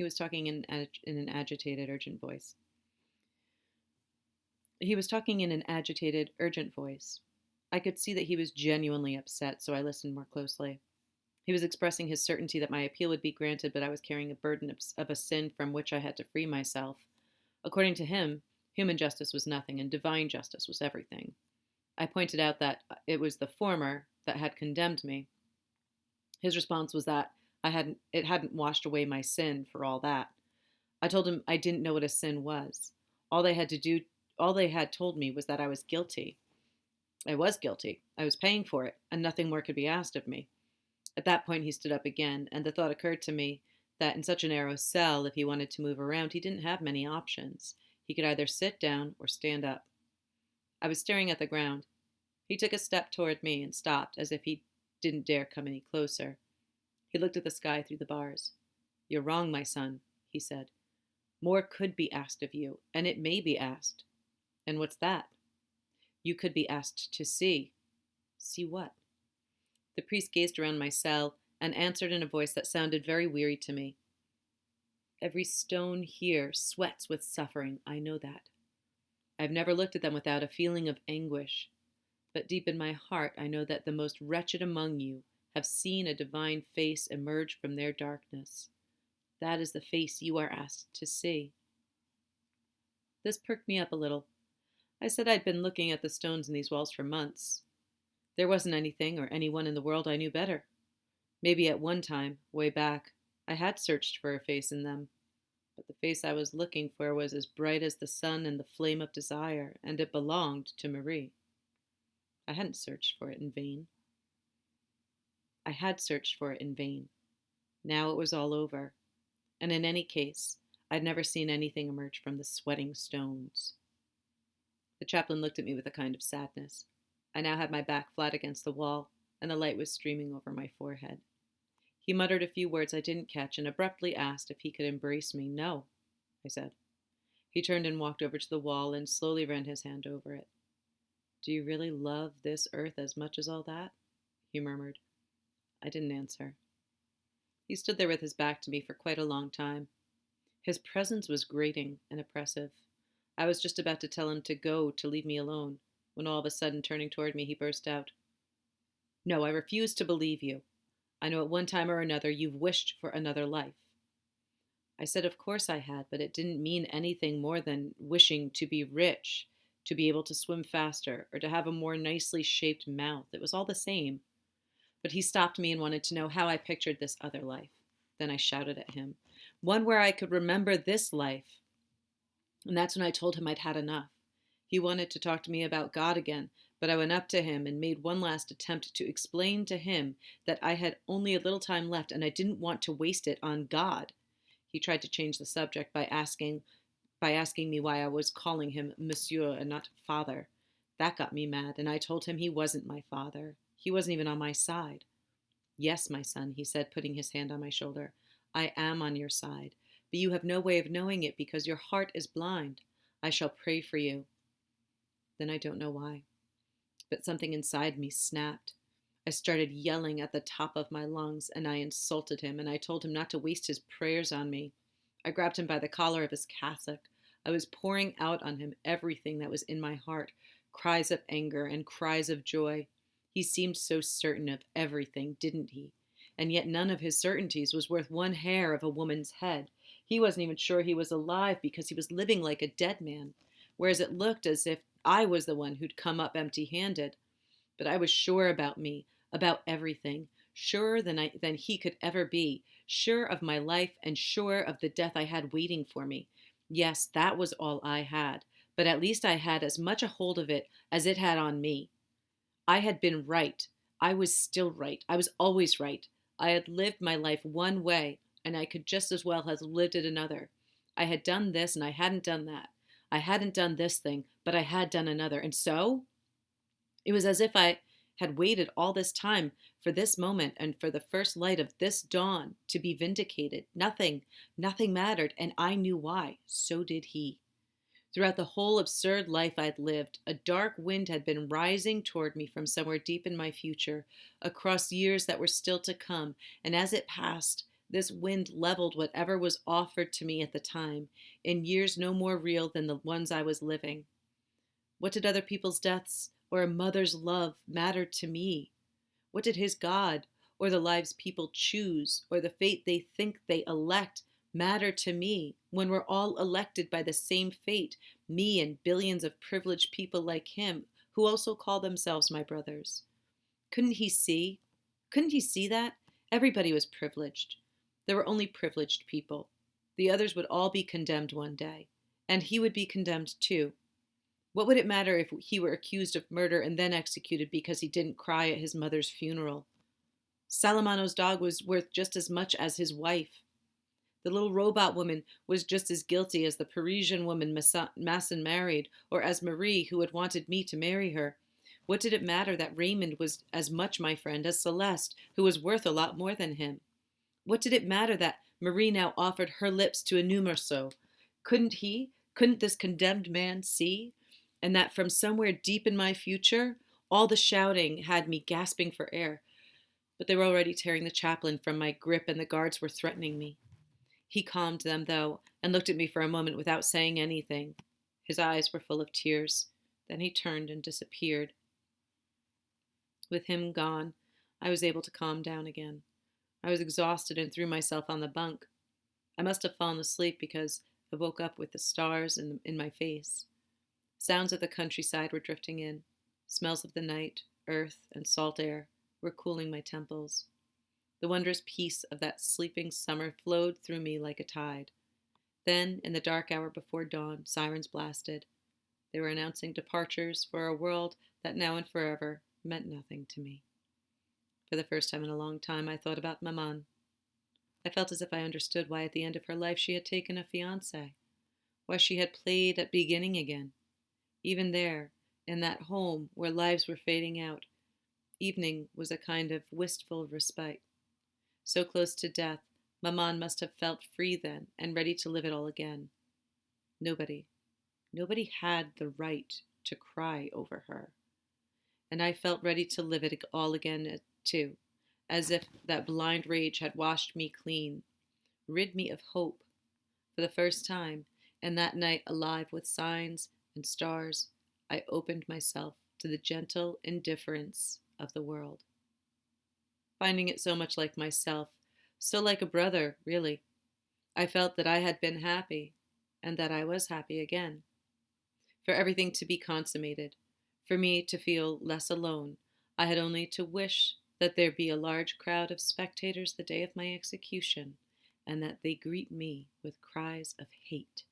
He was talking in an agitated, urgent voice. He was talking in an agitated, urgent voice. I could see that he was genuinely upset, so I listened more closely. He was expressing his certainty that my appeal would be granted, but I was carrying a burden of a sin from which I had to free myself. According to him, human justice was nothing and divine justice was everything. I pointed out that it was the former that had condemned me. His response was that it hadn't washed away my sin for all that. I told him I didn't know what a sin was. All they had to do all they had told me was that I was guilty. I was guilty. I was paying for it, and nothing more could be asked of me. At that point he stood up again, and the thought occurred to me that in such a narrow cell, if he wanted to move around, he didn't have many options. He could either sit down or stand up. I was staring at the ground. He took a step toward me and stopped, as if he didn't dare come any closer. He looked at the sky through the bars. "You're wrong, my son," he said. "More could be asked of you, and it may be asked." "And what's that?" "You could be asked to see." "See what?" The priest gazed around my cell and answered in a voice that sounded very weary to me. "Every stone here sweats with suffering, I know that. I've never looked at them without a feeling of anguish. But deep in my heart, I know that the most wretched among you have seen a divine face emerge from their darkness. That is the face you are asked to see." This perked me up a little. I said I'd been looking at the stones in these walls for months. There wasn't anything or anyone in the world I knew better. Maybe at one time, way back, I had searched for a face in them, but the face I was looking for was as bright as the sun and the flame of desire, and it belonged to Marie. I hadn't searched for it in vain. I had searched for it in vain. Now it was all over, and in any case, I'd never seen anything emerge from the sweating stones. The chaplain looked at me with a kind of sadness. I now had my back flat against the wall, and the light was streaming over my forehead. He muttered a few words I didn't catch and abruptly asked if he could embrace me. "No," I said. He turned and walked over to the wall and slowly ran his hand over it. "Do you really love this earth as much as all that?" he murmured. I didn't answer. He stood there with his back to me for quite a long time. His presence was grating and oppressive. I was just about to tell him to go, to leave me alone, when all of a sudden, turning toward me, he burst out, "No, I refuse to believe you. I know at one time or another you've wished for another life." I said of course I had, but it didn't mean anything more than wishing to be rich, to be able to swim faster, or to have a more nicely shaped mouth. It was all the same. But he stopped me and wanted to know how I pictured this other life. Then I shouted at him, "One where I could remember this life." And that's when I told him I'd had enough. He wanted to talk to me about God again, but I went up to him and made one last attempt to explain to him that I had only a little time left and I didn't want to waste it on God. He tried to change the subject by asking me why I was calling him Monsieur and not Father. That got me mad, and I told him he wasn't my father. He wasn't even on my side. "Yes, my son," he said, putting his hand on my shoulder. "I am on your side, but you have no way of knowing it because your heart is blind. I shall pray for you." Then I don't know why, but something inside me snapped. I started yelling at the top of my lungs, and I insulted him, and I told him not to waste his prayers on me. I grabbed him by the collar of his cassock. I was pouring out on him everything that was in my heart, cries of anger and cries of joy. He seemed so certain of everything, didn't he? And yet none of his certainties was worth one hair of a woman's head. He wasn't even sure he was alive because he was living like a dead man, whereas it looked as if I was the one who'd come up empty-handed. But I was sure about me, about everything, surer than he could ever be, sure of my life and sure of the death I had waiting for me. Yes, that was all I had, but at least I had as much a hold of it as it had on me. I had been right. I was still right. I was always right. I had lived my life one way, and I could just as well have lived it another. I had done this, and I hadn't done that. I hadn't done this thing, but I had done another. And so it was as if I had waited all this time for this moment and for the first light of this dawn to be vindicated. Nothing mattered, and I knew why. So did he. Throughout the whole absurd life I'd lived, a dark wind had been rising toward me from somewhere deep in my future, across years that were still to come, and as it passed, This wind leveled whatever was offered to me at the time, in years no more real than the ones I was living. What did other people's deaths or a mother's love matter to me? What did his God, or the lives people choose, or the fate they think they elect matter to me when we're all elected by the same fate, me and billions of privileged people like him who also call themselves my brothers? Couldn't he see? Couldn't he see that? Everybody was privileged. There were only privileged people. The others would all be condemned one day, and he would be condemned too. What would it matter if he were accused of murder and then executed because he didn't cry at his mother's funeral? Salamano's dog was worth just as much as his wife. The little robot woman was just as guilty as the Parisian woman Masson married, or as Marie, who had wanted me to marry her. What did it matter that Raymond was as much my friend as Celeste, who was worth a lot more than him? What did it matter that Marie now offered her lips to a new Marceau? Couldn't this condemned man see? And that from somewhere deep in my future, all the shouting had me gasping for air. But they were already tearing the chaplain from my grip, and the guards were threatening me. He calmed them, though, and looked at me for a moment without saying anything. His eyes were full of tears. Then he turned and disappeared. With him gone, I was able to calm down again. I was exhausted and threw myself on the bunk. I must have fallen asleep because I woke up with the stars in my face. Sounds of the countryside were drifting in. Smells of the night, earth, and salt air were cooling my temples. The wondrous peace of that sleeping summer flowed through me like a tide. Then, in the dark hour before dawn, sirens blasted. They were announcing departures for a world that now and forever meant nothing to me. For the first time in a long time, I thought about Maman. I felt as if I understood why at the end of her life she had taken a fiancé, why she had played at beginning again. Even there, in that home where lives were fading out, evening was a kind of wistful respite. So close to death, Maman must have felt free then and ready to live it all again. Nobody had the right to cry over her. And I felt ready to live it all again too, as if that blind rage had washed me clean, rid me of hope. For the first time, and that night alive with signs and stars, I opened myself to the gentle indifference of the world. Finding it so much like myself, so like a brother, really, I felt that I had been happy, and that I was happy again. For everything to be consummated, for me to feel less alone, I had only to wish that there be a large crowd of spectators the day of my execution, and that they greet me with cries of hate.